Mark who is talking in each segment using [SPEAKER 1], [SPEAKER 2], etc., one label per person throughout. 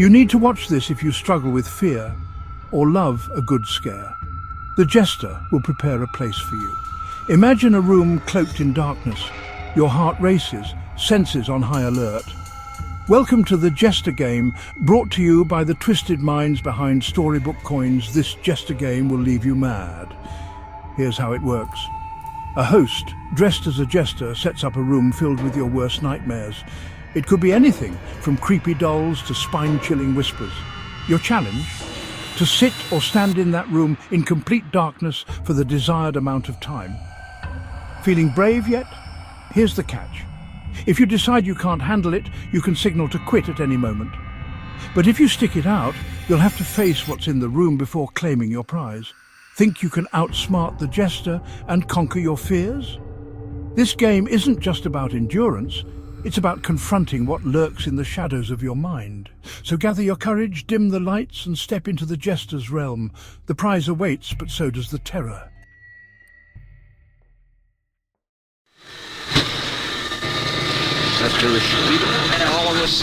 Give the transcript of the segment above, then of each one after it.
[SPEAKER 1] You need to watch this if you struggle with fear or love a good scare. The jester will prepare a place for you. Imagine a room cloaked in darkness. Your heart races, senses on high alert. Welcome to the Jester Game, brought to you by the twisted minds behind Storybook coins. This Jester Game will leave you mad. Here's how it works. A host, dressed as a jester, sets up a room filled with your worst nightmares. It could be anything, from creepy dolls to spine-chilling whispers. Your challenge? To sit or stand in that room in complete darkness for the desired amount of time. Feeling brave yet? Here's the catch. If you decide you can't handle it, you can signal to quit at any moment. But if you stick it out, you'll have to face what's in the room before claiming your prize. Think you can outsmart the jester and conquer your fears? This game isn't just about endurance, it's about confronting what lurks in the shadows of your mind. So gather your courage, dim the lights, and step into the jester's realm. The prize awaits, but so does the terror.
[SPEAKER 2] That's really and all of this.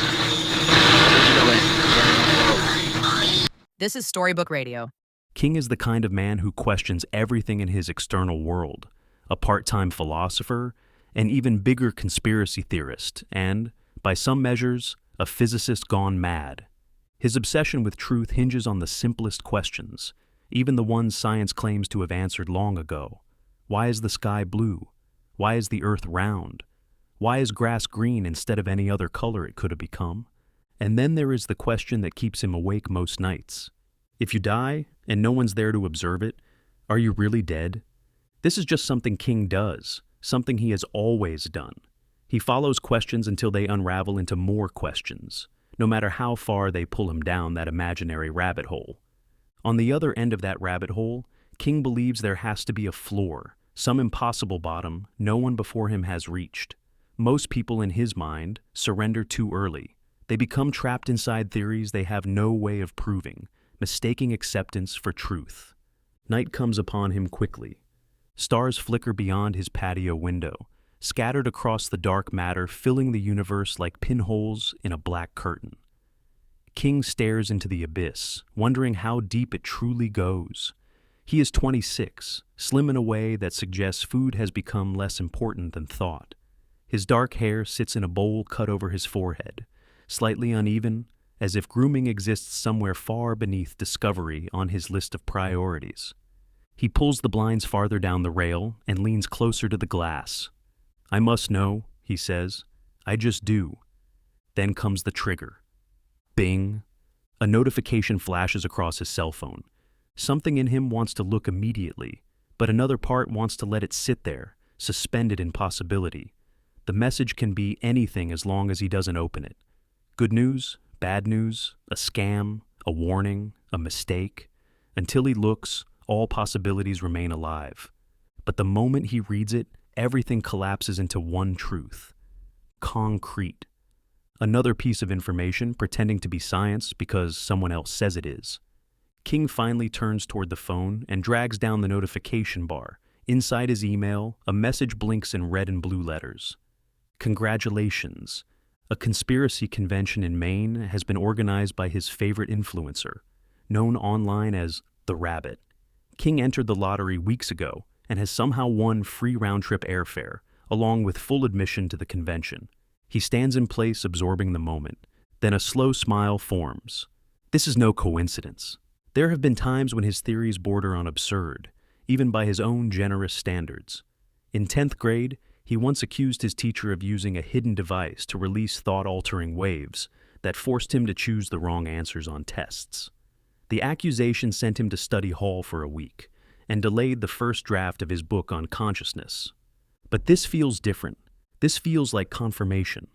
[SPEAKER 3] This is Storybook Radio.
[SPEAKER 4] King is the kind of man who questions everything in his external world, a part-time philosopher, an even bigger conspiracy theorist, and, by some measures, a physicist gone mad. His obsession with truth hinges on the simplest questions, even the ones science claims to have answered long ago. Why is the sky blue? Why is the earth round? Why is grass green instead of any other color it could have become? And then there is the question that keeps him awake most nights. If you die, and no one's there to observe it, are you really dead? This is just something King does, something he has always done. He follows questions until they unravel into more questions, no matter how far they pull him down that imaginary rabbit hole. On the other end of that rabbit hole, King believes there has to be a floor, some impossible bottom no one before him has reached. Most people in his mind surrender too early. They become trapped inside theories they have no way of proving, mistaking acceptance for truth. Night comes upon him quickly. Stars flicker beyond his patio window, scattered across the dark matter filling the universe like pinholes in a black curtain. King stares into the abyss, wondering how deep it truly goes. He is 26, slim in a way that suggests food has become less important than thought. His dark hair sits in a bowl cut over his forehead, slightly uneven, as if grooming exists somewhere far beneath discovery on his list of priorities. He pulls the blinds farther down the rail and leans closer to the glass. "I must know," he says. "I just do." Then comes the trigger. Bing. A notification flashes across his cell phone. Something in him wants to look immediately, but another part wants to let it sit there, suspended in possibility. The message can be anything as long as he doesn't open it. Good news, bad news, a scam, a warning, a mistake. Until he looks, all possibilities remain alive. But the moment he reads it, everything collapses into one truth. Concrete. Another piece of information pretending to be science because someone else says it is. King finally turns toward the phone and drags down the notification bar. Inside his email, a message blinks in red and blue letters. Congratulations. A conspiracy convention in Maine has been organized by his favorite influencer, known online as The Rabbit. King entered the lottery weeks ago and has somehow won free round-trip airfare, along with full admission to the convention. He stands in place absorbing the moment. Then a slow smile forms. This is no coincidence. There have been times when his theories border on absurd, even by his own generous standards. In 10th grade, he once accused his teacher of using a hidden device to release thought-altering waves that forced him to choose the wrong answers on tests. The accusation sent him to study hall for a week and delayed the first draft of his book on consciousness. But this feels different. This feels like confirmation.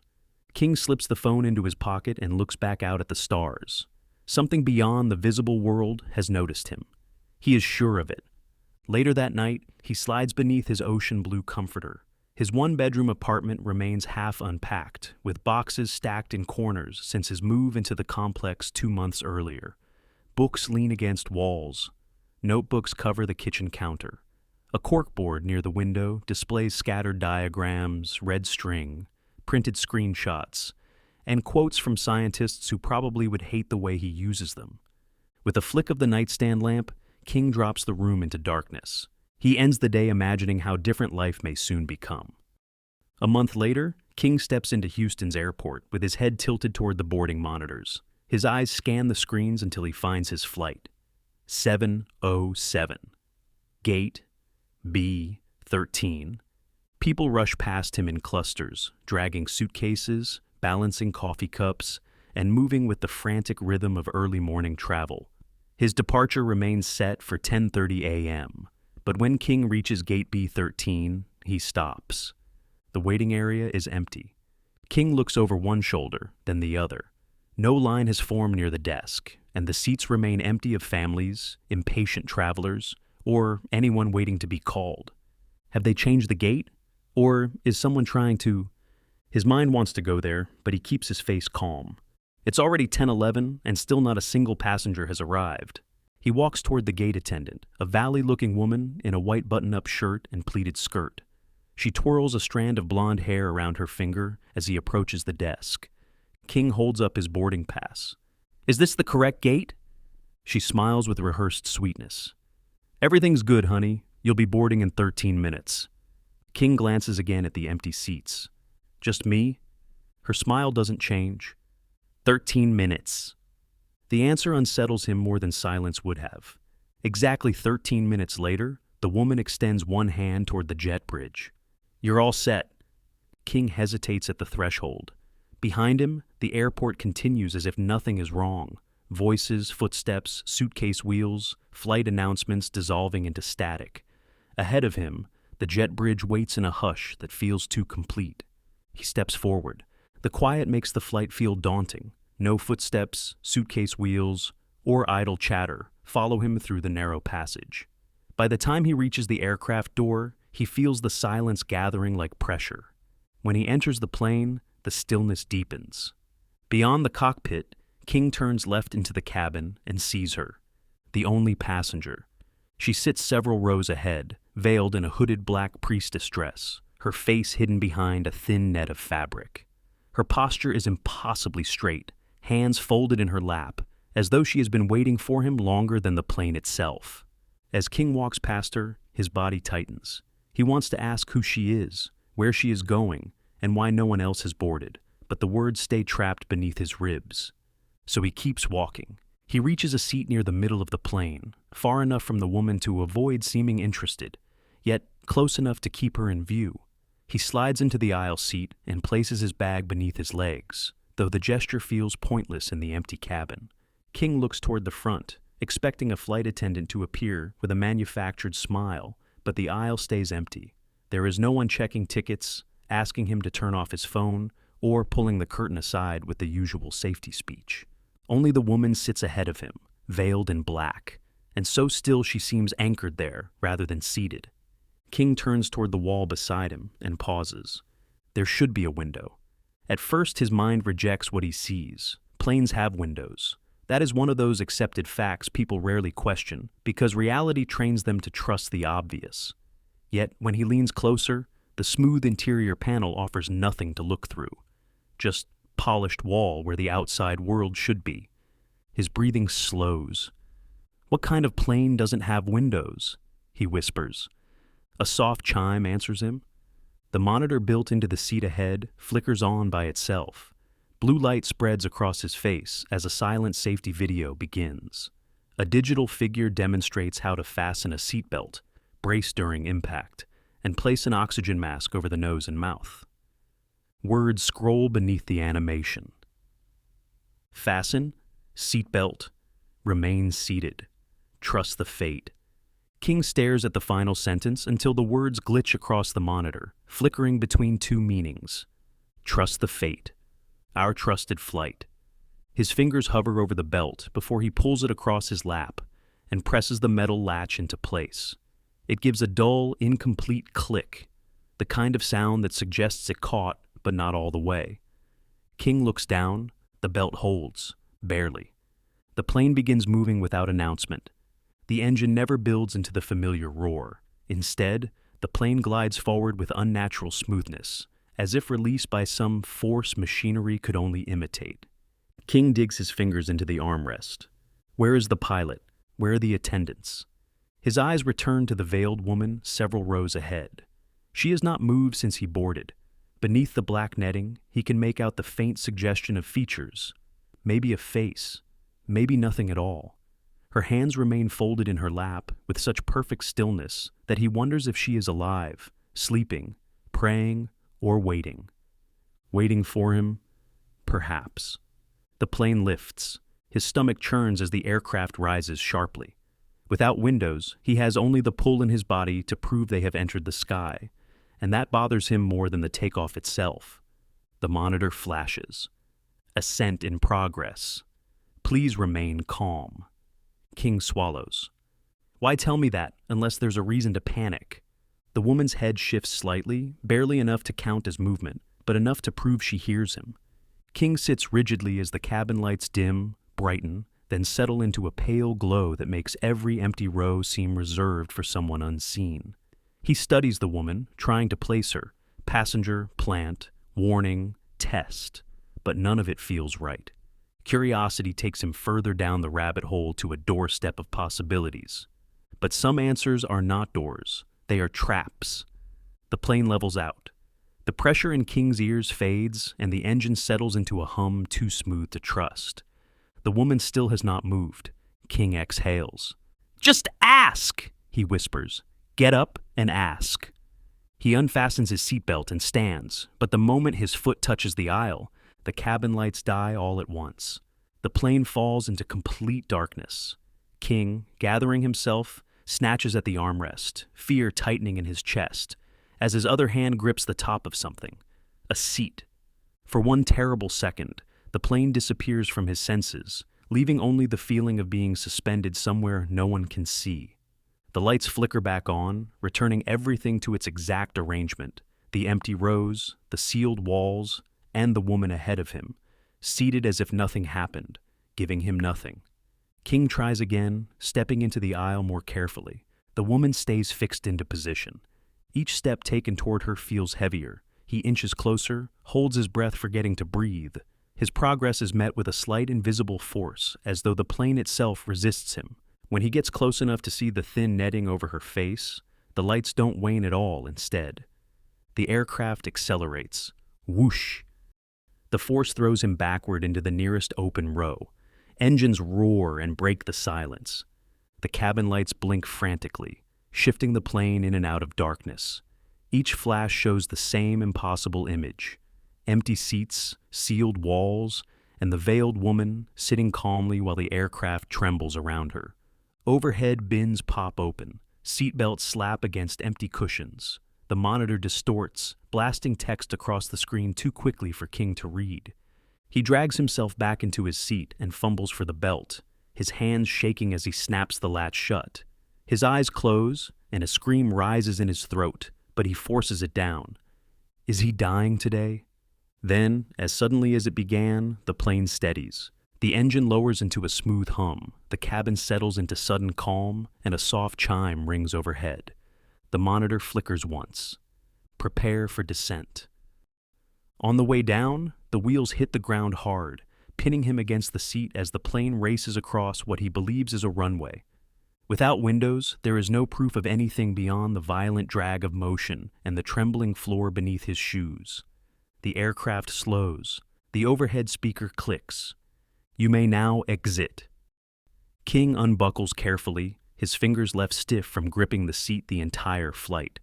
[SPEAKER 4] King slips the phone into his pocket and looks back out at the stars. Something beyond the visible world has noticed him. He is sure of it. Later that night, he slides beneath his ocean blue comforter. His one-bedroom apartment remains half unpacked, with boxes stacked in corners since his move into the complex 2 months earlier. Books lean against walls. Notebooks cover the kitchen counter. A corkboard near the window displays scattered diagrams, red string, printed screenshots, and quotes from scientists who probably would hate the way he uses them. With a flick of the nightstand lamp, King drops the room into darkness. He ends the day imagining how different life may soon become. A month later, King steps into Houston's airport with his head tilted toward the boarding monitors. His eyes scan the screens until he finds his flight. 707. Gate B13. People rush past him in clusters, dragging suitcases, balancing coffee cups, and moving with the frantic rhythm of early morning travel. His departure remains set for 10:30 a.m., but when King reaches Gate B13, he stops. The waiting area is empty. King looks over one shoulder, then the other. No line has formed near the desk, and the seats remain empty of families, impatient travelers, or anyone waiting to be called. Have they changed the gate? Or is someone trying to... His mind wants to go there, but he keeps his face calm. It's already 10:11, and still not a single passenger has arrived. He walks toward the gate attendant, a valley-looking woman in a white button-up shirt and pleated skirt. She twirls a strand of blonde hair around her finger as he approaches the desk. King holds up his boarding pass. "Is this the correct gate?" She smiles with rehearsed sweetness. "Everything's good, honey. You'll be boarding in 13 minutes. King glances again at the empty seats. "Just me?" Her smile doesn't change. 13 minutes. The answer unsettles him more than silence would have. Exactly 13 minutes later, the woman extends one hand toward the jet bridge. "You're all set." King hesitates at the threshold. Behind him, the airport continues as if nothing is wrong. Voices, footsteps, suitcase wheels, flight announcements dissolving into static. Ahead of him, the jet bridge waits in a hush that feels too complete. He steps forward. The quiet makes the flight feel daunting. No footsteps, suitcase wheels, or idle chatter follow him through the narrow passage. By the time he reaches the aircraft door, he feels the silence gathering like pressure. When he enters the plane, the stillness deepens. Beyond the cockpit, King turns left into the cabin and sees her, the only passenger. She sits several rows ahead, veiled in a hooded black priestess dress, her face hidden behind a thin net of fabric. Her posture is impossibly straight, hands folded in her lap, as though she has been waiting for him longer than the plane itself. As King walks past her, his body tightens. He wants to ask who she is, where she is going, and why no one else has boarded, but the words stay trapped beneath his ribs. So he keeps walking. He reaches a seat near the middle of the plane, far enough from the woman to avoid seeming interested, yet close enough to keep her in view. He slides into the aisle seat and places his bag beneath his legs, though the gesture feels pointless in the empty cabin. King looks toward the front, expecting a flight attendant to appear with a manufactured smile, but the aisle stays empty. There is no one checking tickets, asking him to turn off his phone, or pulling the curtain aside with the usual safety speech. Only the woman sits ahead of him, veiled in black, and so still she seems anchored there rather than seated. King turns toward the wall beside him and pauses. There should be a window. At first, his mind rejects what he sees. Planes have windows. That is one of those accepted facts people rarely question, because reality trains them to trust the obvious. Yet, when he leans closer, the smooth interior panel offers nothing to look through. Just polished wall where the outside world should be. His breathing slows. "What kind of plane doesn't have windows?" he whispers. A soft chime answers him. The monitor built into the seat ahead flickers on by itself. Blue light spreads across his face as a silent safety video begins. A digital figure demonstrates how to fasten a seatbelt, brace during impact, and place an oxygen mask over the nose and mouth. Words scroll beneath the animation. Fasten, seatbelt, remain seated, trust the fate. King stares at the final sentence until the words glitch across the monitor, flickering between two meanings. Trust the fate. Our trusted flight. His fingers hover over the belt before he pulls it across his lap and presses the metal latch into place. It gives a dull, incomplete click, the kind of sound that suggests it caught, but not all the way. King looks down. The belt holds, barely. The plane begins moving without announcement. The engine never builds into the familiar roar. Instead, the plane glides forward with unnatural smoothness, as if released by some force machinery could only imitate. King digs his fingers into the armrest. Where is the pilot? Where are the attendants? His eyes return to the veiled woman several rows ahead. She has not moved since he boarded. Beneath the black netting, he can make out the faint suggestion of features. Maybe a face. Maybe nothing at all. Her hands remain folded in her lap with such perfect stillness that he wonders if she is alive, sleeping, praying, or waiting. Waiting for him? Perhaps. The plane lifts. His stomach churns as the aircraft rises sharply. Without windows, he has only the pull in his body to prove they have entered the sky, and that bothers him more than the takeoff itself. The monitor flashes. Ascent in progress. Please remain calm. King swallows. Why tell me that unless there's a reason to panic? The woman's head shifts slightly, barely enough to count as movement, but enough to prove she hears him. King sits rigidly as the cabin lights dim, brighten, then settle into a pale glow that makes every empty row seem reserved for someone unseen. He studies the woman, trying to place her. Passenger, plant, warning, test. But none of it feels right. Curiosity takes him further down the rabbit hole to a doorstep of possibilities. But some answers are not doors. They are traps. The plane levels out. The pressure in King's ears fades, and the engine settles into a hum too smooth to trust. The woman still has not moved. King exhales. "Just ask," he whispers. "Get up and ask." He unfastens his seatbelt and stands, but the moment his foot touches the aisle, the cabin lights die all at once. The plane falls into complete darkness. King, gathering himself, snatches at the armrest, fear tightening in his chest, as his other hand grips the top of something. A seat. For one terrible second, the plane disappears from his senses, leaving only the feeling of being suspended somewhere no one can see. The lights flicker back on, returning everything to its exact arrangement: the empty rows, the sealed walls, and the woman ahead of him, seated as if nothing happened, giving him nothing. King tries again, stepping into the aisle more carefully. The woman stays fixed into position. Each step taken toward her feels heavier. He inches closer, holds his breath forgetting to breathe. His progress is met with a slight invisible force, as though the plane itself resists him. When he gets close enough to see the thin netting over her face, the lights don't wane at all instead. The aircraft accelerates. Whoosh! The force throws him backward into the nearest open row. Engines roar and break the silence. The cabin lights blink frantically, shifting the plane in and out of darkness. Each flash shows the same impossible image: empty seats, sealed walls, and the veiled woman sitting calmly while the aircraft trembles around her. Overhead bins pop open, seatbelts slap against empty cushions. The monitor distorts, blasting text across the screen too quickly for King to read. He drags himself back into his seat and fumbles for the belt, his hands shaking as he snaps the latch shut. His eyes close, and a scream rises in his throat, but he forces it down. Is he dying today? Then, as suddenly as it began, the plane steadies. The engine lowers into a smooth hum, the cabin settles into sudden calm, and a soft chime rings overhead. The monitor flickers once. Prepare for descent. On the way down, the wheels hit the ground hard, pinning him against the seat as the plane races across what he believes is a runway. Without windows, there is no proof of anything beyond the violent drag of motion and the trembling floor beneath his shoes. The aircraft slows. The overhead speaker clicks. You may now exit. King unbuckles carefully, his fingers left stiff from gripping the seat the entire flight.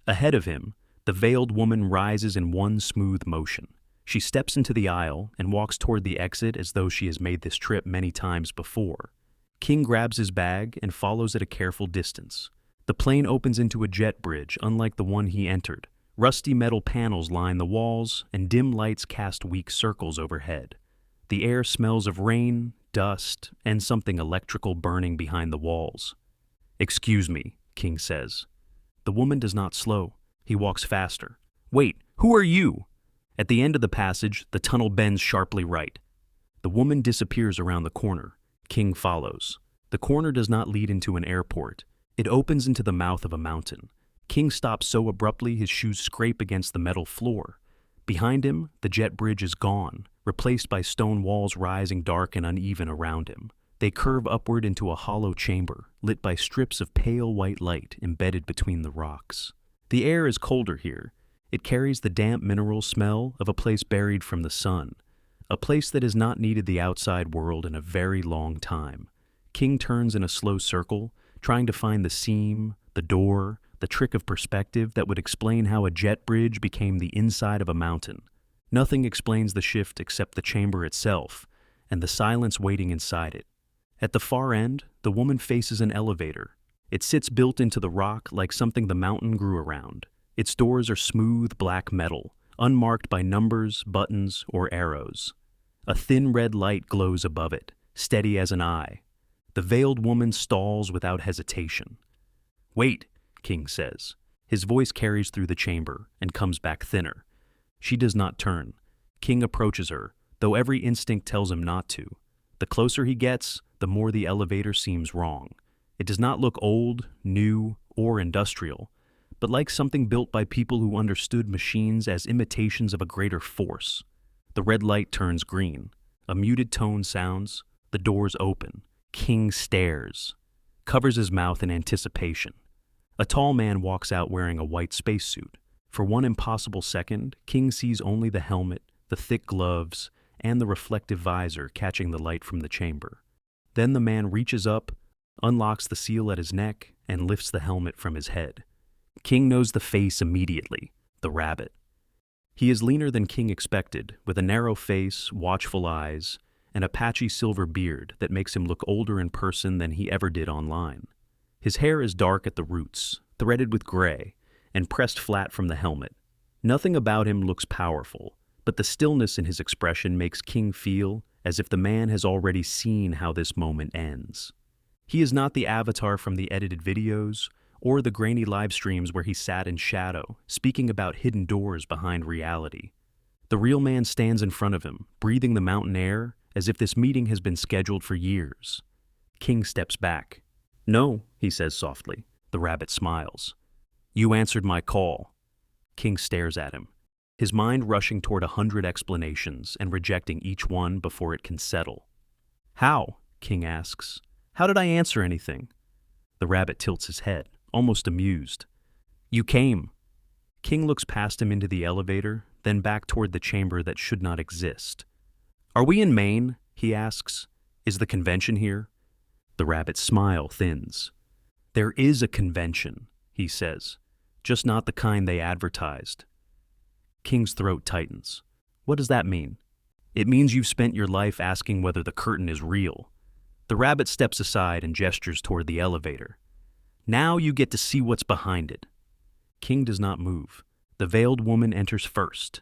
[SPEAKER 4] Ahead of him, the veiled woman rises in one smooth motion. She steps into the aisle and walks toward the exit as though she has made this trip many times before. King grabs his bag and follows at a careful distance. The plane opens into a jet bridge unlike the one he entered. Rusty metal panels line the walls, and dim lights cast weak circles overhead. The air smells of rain, dust, and something electrical burning behind the walls. "Excuse me," King says. The woman does not slow. He walks faster. "Wait, who are you?" At the end of the passage, the tunnel bends sharply right. The woman disappears around the corner. King follows. The corner does not lead into an airport. It opens into the mouth of a mountain. King stops so abruptly his shoes scrape against the metal floor. Behind him, the jet bridge is gone, replaced by stone walls rising dark and uneven around him. They curve upward into a hollow chamber, lit by strips of pale white light embedded between the rocks. The air is colder here. It carries the damp mineral smell of a place buried from the sun, a place that has not needed the outside world in a very long time. King turns in a slow circle, trying to find the seam, the door, the trick of perspective that would explain how a jet bridge became the inside of a mountain. Nothing explains the shift except the chamber itself and the silence waiting inside it. At the far end, the woman faces an elevator. It sits built into the rock like something the mountain grew around. Its doors are smooth black metal, unmarked by numbers, buttons, or arrows. A thin red light glows above it, steady as an eye. The veiled woman stalls without hesitation. "Wait," King says. His voice carries through the chamber and comes back thinner. She does not turn. King approaches her, though every instinct tells him not to. The closer he gets, the more the elevator seems wrong. It does not look old, new, or industrial, but like something built by people who understood machines as imitations of a greater force. The red light turns green. A muted tone sounds. The doors open. King stares, covers his mouth in anticipation. A tall man walks out wearing a white spacesuit. For one impossible second, King sees only the helmet, the thick gloves, and the reflective visor catching the light from the chamber. Then the man reaches up, unlocks the seal at his neck, and lifts the helmet from his head. King knows the face immediately, the rabbit. He is leaner than King expected, with a narrow face, watchful eyes, and a patchy silver beard that makes him look older in person than he ever did online. His hair is dark at the roots, threaded with gray, and pressed flat from the helmet. Nothing about him looks powerful, but the stillness in his expression makes King feel as if the man has already seen how this moment ends. He is not the avatar from the edited videos or the grainy live streams where he sat in shadow, speaking about hidden doors behind reality. The real man stands in front of him, breathing the mountain air as if this meeting has been scheduled for years. King steps back. "No," he says softly. The rabbit smiles. "You answered my call." King stares at him, his mind rushing toward 100 explanations and rejecting each one before it can settle. "How?" King asks. "How did I answer anything?" The rabbit tilts his head, almost amused. "You came." King looks past him into the elevator, then back toward the chamber that should not exist. "Are we in Maine?" he asks. "Is the convention here?" The rabbit's smile thins. "There is a convention," he says, "just not the kind they advertised." King's throat tightens. "What does that mean?" "It means you've spent your life asking whether the curtain is real." The rabbit steps aside and gestures toward the elevator. "Now you get to see what's behind it." King does not move. The veiled woman enters first.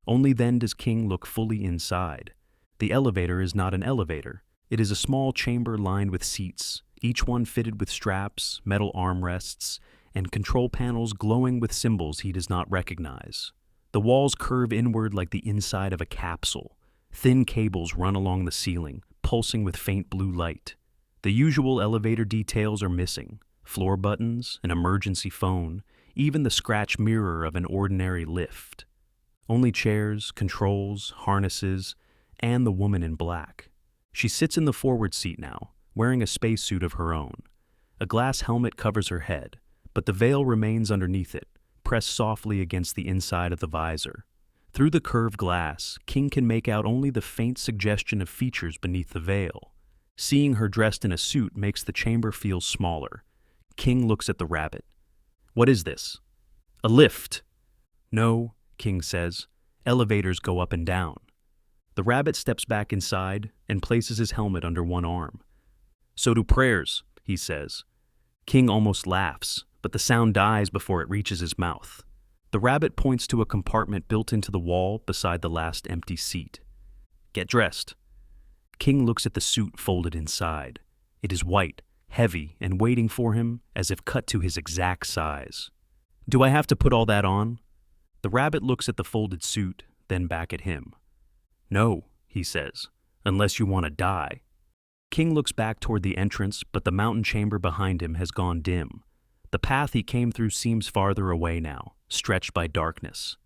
[SPEAKER 4] Only then does King look fully inside. The elevator is not an elevator. It is a small chamber lined with seats, each one fitted with straps, metal armrests, and control panels glowing with symbols he does not recognize. The walls curve inward like the inside of a capsule. Thin cables run along the ceiling, pulsing with faint blue light. The usual elevator details are missing. Floor buttons, an emergency phone, even the scratch mirror of an ordinary lift. Only chairs, controls, harnesses, and the woman in black. She sits in the forward seat now, wearing a spacesuit of her own. A glass helmet covers her head, but the veil remains underneath it, pressed softly against the inside of the visor. Through the curved glass, King can make out only the faint suggestion of features beneath the veil. Seeing her dressed in a suit makes the chamber feel smaller. King looks at the rabbit. "What is this?" "A lift." "No," King says. "Elevators go up and down." The rabbit steps back inside and places his helmet under one arm. "So do prayers," he says. King almost laughs, but the sound dies before it reaches his mouth. The rabbit points to a compartment built into the wall beside the last empty seat. "Get dressed." King looks at the suit folded inside. It is white, heavy, and waiting for him as if cut to his exact size. "Do I have to put all that on?" The rabbit looks at the folded suit, then back at him. "No," he says, "unless you want to die." King looks back toward the entrance, but the mountain chamber behind him has gone dim. The path he came through seems farther away now, stretched by darkness.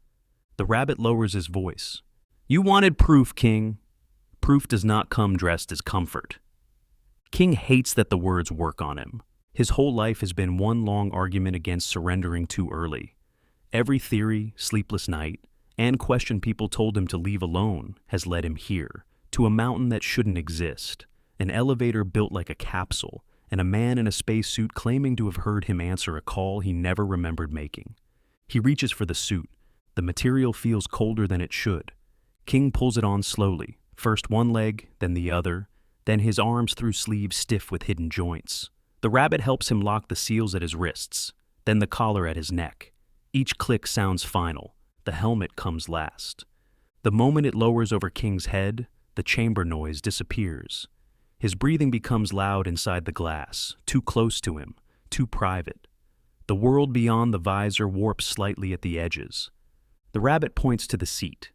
[SPEAKER 4] The rabbit lowers his voice. You wanted proof, King. Proof does not come dressed as comfort. King hates that the words work on him. His whole life has been one long argument against surrendering too early. Every theory, sleepless night, and question people told him to leave alone has led him here, to a mountain that shouldn't exist, an elevator built like a capsule, and a man in a spacesuit claiming to have heard him answer a call he never remembered making. He reaches for the suit. The material feels colder than it should. King pulls it on slowly, first one leg, then the other, then his arms through sleeves stiff with hidden joints. The rabbit helps him lock the seals at his wrists, then the collar at his neck. Each click sounds final. The helmet comes last. The moment it lowers over King's head, the chamber noise disappears. His breathing becomes loud inside the glass, too close to him, too private. The world beyond the visor warps slightly at the edges. The rabbit points to the seat.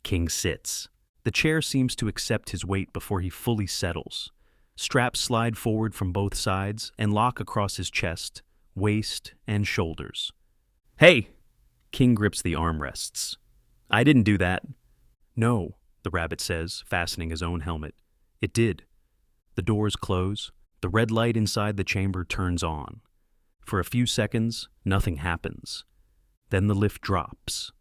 [SPEAKER 4] King sits. The chair seems to accept his weight before he fully settles. Straps slide forward from both sides and lock across his chest, waist, and shoulders. Hey! King grips the armrests. I didn't do that. No, the rabbit says, fastening his own helmet. It did. The doors close. The red light inside the chamber turns on. For a few seconds, nothing happens. Then the lift drops.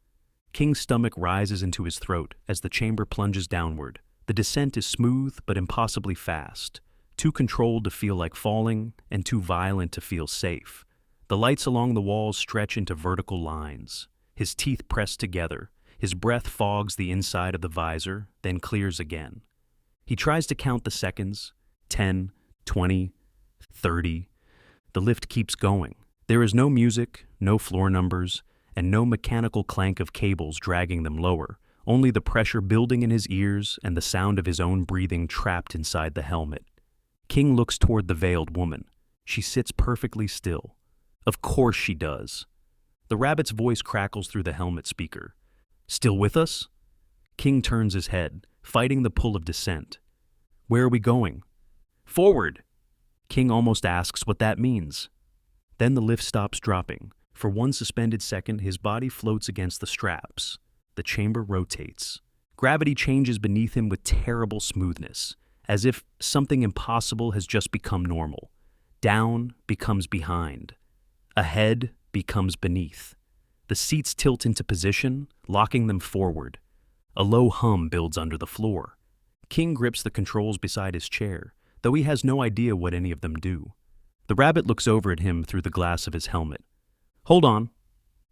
[SPEAKER 4] King's stomach rises into his throat as the chamber plunges downward. The descent is smooth but impossibly fast, too controlled to feel like falling and too violent to feel safe. The lights along the walls stretch into vertical lines. His teeth press together. His breath fogs the inside of the visor, then clears again. He tries to count the seconds. 10, 20, 30. The lift keeps going. There is no music, no floor numbers, and no mechanical clank of cables dragging them lower, only the pressure building in his ears and the sound of his own breathing trapped inside the helmet. King looks toward the veiled woman. She sits perfectly still. Of course she does. The rabbit's voice crackles through the helmet speaker. Still with us? King turns his head, fighting the pull of descent. Where are we going? Forward! King almost asks what that means. Then the lift stops dropping. For one suspended second, his body floats against the straps. The chamber rotates. Gravity changes beneath him with terrible smoothness, as if something impossible has just become normal. Down becomes behind. Ahead becomes beneath. The seats tilt into position, locking them forward. A low hum builds under the floor. King grips the controls beside his chair, though he has no idea what any of them do. The rabbit looks over at him through the glass of his helmet. Hold on.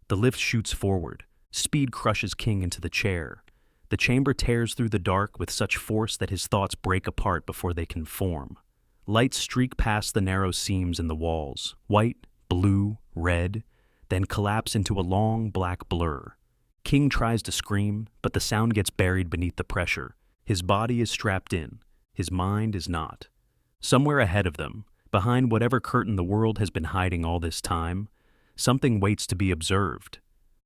[SPEAKER 4] The lift shoots forward. Speed crushes King into the chair. The chamber tears through the dark with such force that his thoughts break apart before they can form. Lights streak past the narrow seams in the walls, white, blue, red, then collapse into a long black blur. King tries to scream, but the sound gets buried beneath the pressure. His body is strapped in. His mind is not. Somewhere ahead of them, behind whatever curtain the world has been hiding all this time, something waits to be observed.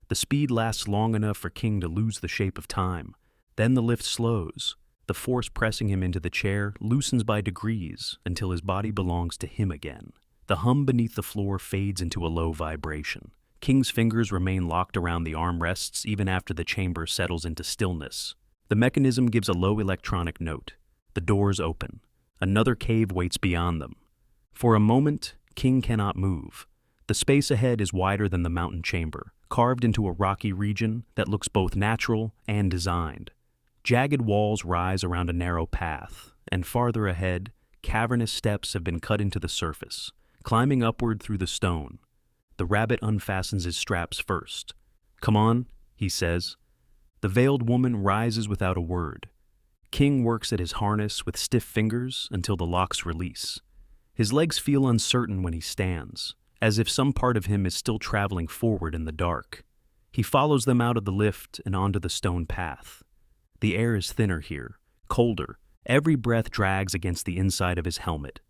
[SPEAKER 4] The speed lasts long enough for King to lose the shape of time. Then the lift slows. The force pressing him into the chair loosens by degrees until his body belongs to him again. The hum beneath the floor fades into a low vibration. King's fingers remain locked around the armrests even after the chamber settles into stillness. The mechanism gives a low electronic note. The doors open. Another cave waits beyond them. For a moment, King cannot move. The space ahead is wider than the mountain chamber, carved into a rocky region that looks both natural and designed. Jagged walls rise around a narrow path, and farther ahead, cavernous steps have been cut into the surface, climbing upward through the stone. The rabbit unfastens his straps first. Come on, he says. The veiled woman rises without a word. King works at his harness with stiff fingers until the locks release. His legs feel uncertain when he stands, as if some part of him is still traveling forward in the dark. He follows them out of the lift and onto the stone path. The air is thinner here, colder. Every breath drags against the inside of his helmet.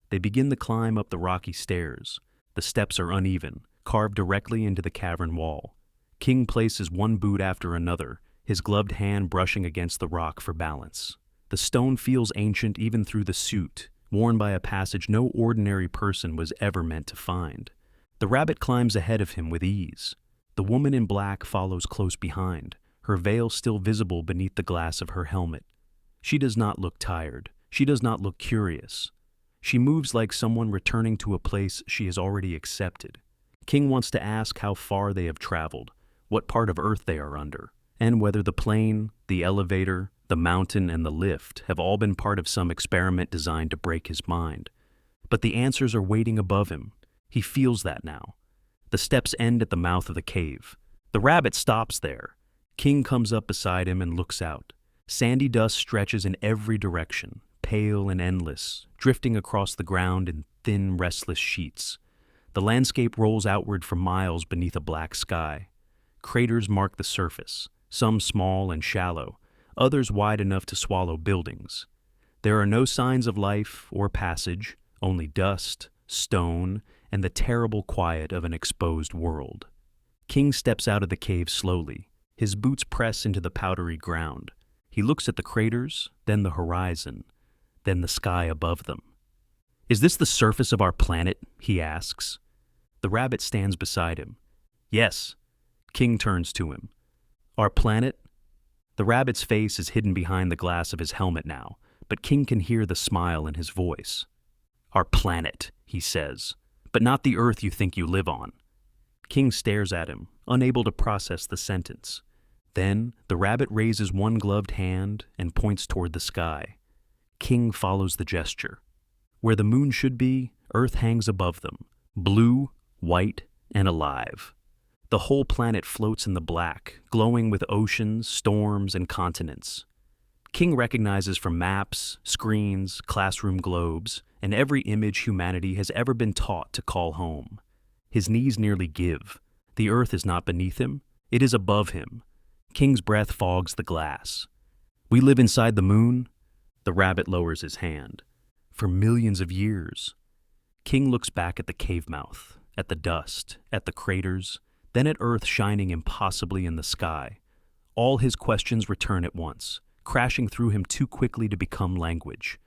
[SPEAKER 4] They begin the climb up the rocky stairs. The steps are uneven, carved directly into the cavern wall. King places one boot after another, his gloved hand brushing against the rock for balance. The stone feels ancient even through the suit, worn by a passage no ordinary person was ever meant to find. The rabbit climbs ahead of him with ease. The woman in black follows close behind, her veil still visible beneath the glass of her helmet. She does not look tired. She does not look curious. She moves like someone returning to a place she has already accepted. King wants to ask how far they have traveled, what part of Earth they are under, and whether the plane, the elevator, the mountain, and the lift have all been part of some experiment designed to break his mind. But the answers are waiting above him. He feels that now. The steps end at the mouth of the cave. The rabbit stops there. King comes up beside him and looks out. Sandy dust stretches in every direction, pale and endless, drifting across the ground in thin, restless sheets. The landscape rolls outward for miles beneath a black sky. Craters mark the surface, some small and shallow, others wide enough to swallow buildings. There are no signs of life or passage, only dust, stone, and the terrible quiet of an exposed world. King steps out of the cave slowly. His boots press into the powdery ground. He looks at the craters, then the horizon, then the sky above them. "Is this the surface of our planet?" he asks. The rabbit stands beside him. "Yes." King turns to him. "Our planet?" The rabbit's face is hidden behind the glass of his helmet now, but King can hear the smile in his voice. "Our planet," he says, "but not the Earth you think you live on." King stares at him, unable to process the sentence. Then the rabbit raises one gloved hand and points toward the sky. King follows the gesture. Where the moon should be, Earth hangs above them, blue, white, and alive. The whole planet floats in the black, glowing with oceans, storms, and continents. King recognizes from maps, screens, classroom globes, and every image humanity has ever been taught to call home. His knees nearly give. The Earth is not beneath him, it is above him. King's breath fogs the glass. "We live inside the moon?" The rabbit lowers his hand. "For millions of years." King looks back at the cave mouth, at the dust, at the craters, then at Earth shining impossibly in the sky. All his questions return at once, crashing through him too quickly to become language.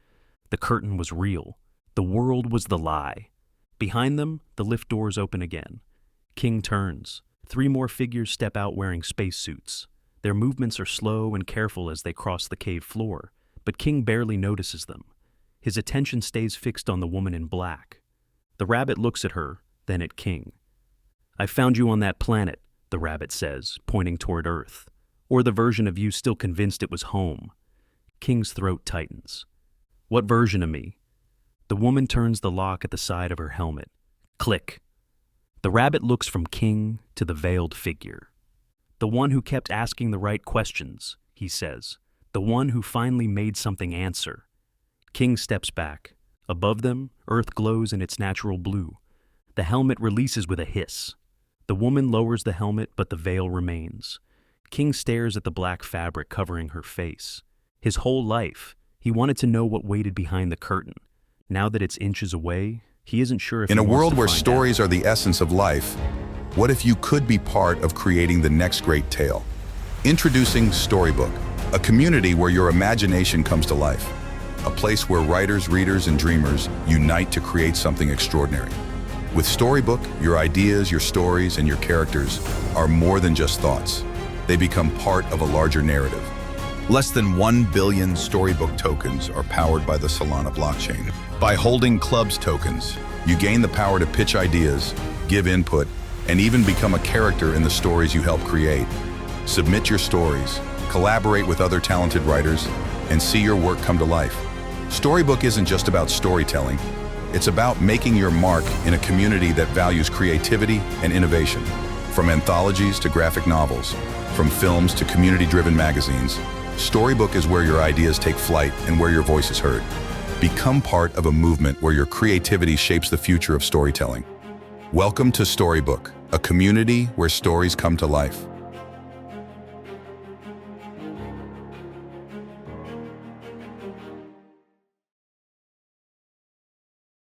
[SPEAKER 4] The curtain was real. The world was the lie. Behind them, the lift doors open again. King turns. 3 more figures step out wearing spacesuits. Their movements are slow and careful as they cross the cave floor, but King barely notices them. His attention stays fixed on the woman in black. The rabbit looks at her, then at King. "I found you on that planet," the rabbit says, pointing toward Earth, "or the version of you still convinced it was home." King's throat tightens. "What version of me?" The woman turns the lock at the side of her helmet. Click. The rabbit looks from King to the veiled figure. "The one who kept asking the right questions," he says. "The one who finally made something answer." King steps back. Above them, Earth glows in its natural blue. The helmet releases with a hiss. The woman lowers the helmet, but the veil remains. King stares at the black fabric covering her face. His whole life, he wanted to know what waited behind the curtain. Now that it's inches away, he isn't sure if
[SPEAKER 5] In
[SPEAKER 4] he
[SPEAKER 5] a
[SPEAKER 4] wants
[SPEAKER 5] world
[SPEAKER 4] to
[SPEAKER 5] where
[SPEAKER 4] find
[SPEAKER 5] stories
[SPEAKER 4] out.
[SPEAKER 5] are the essence of life, what if you could be part of creating the next great tale? Introducing Storybook, a community where your imagination comes to life. A place where writers, readers, and dreamers unite to create something extraordinary. With Storybook, your ideas, your stories, and your characters are more than just thoughts. They become part of a larger narrative. Less than 1 billion Storybook tokens are powered by the Solana blockchain. By holding Club's tokens, you gain the power to pitch ideas, give input, and even become a character in the stories you help create. Submit your stories, collaborate with other talented writers, and see your work come to life. Storybook isn't just about storytelling. It's about making your mark in a community that values creativity and innovation. From anthologies to graphic novels, from films to community-driven magazines, Storybook is where your ideas take flight and where your voice is heard. Become part of a movement where your creativity shapes the future of storytelling. Welcome to Storybook, a community where stories come to life.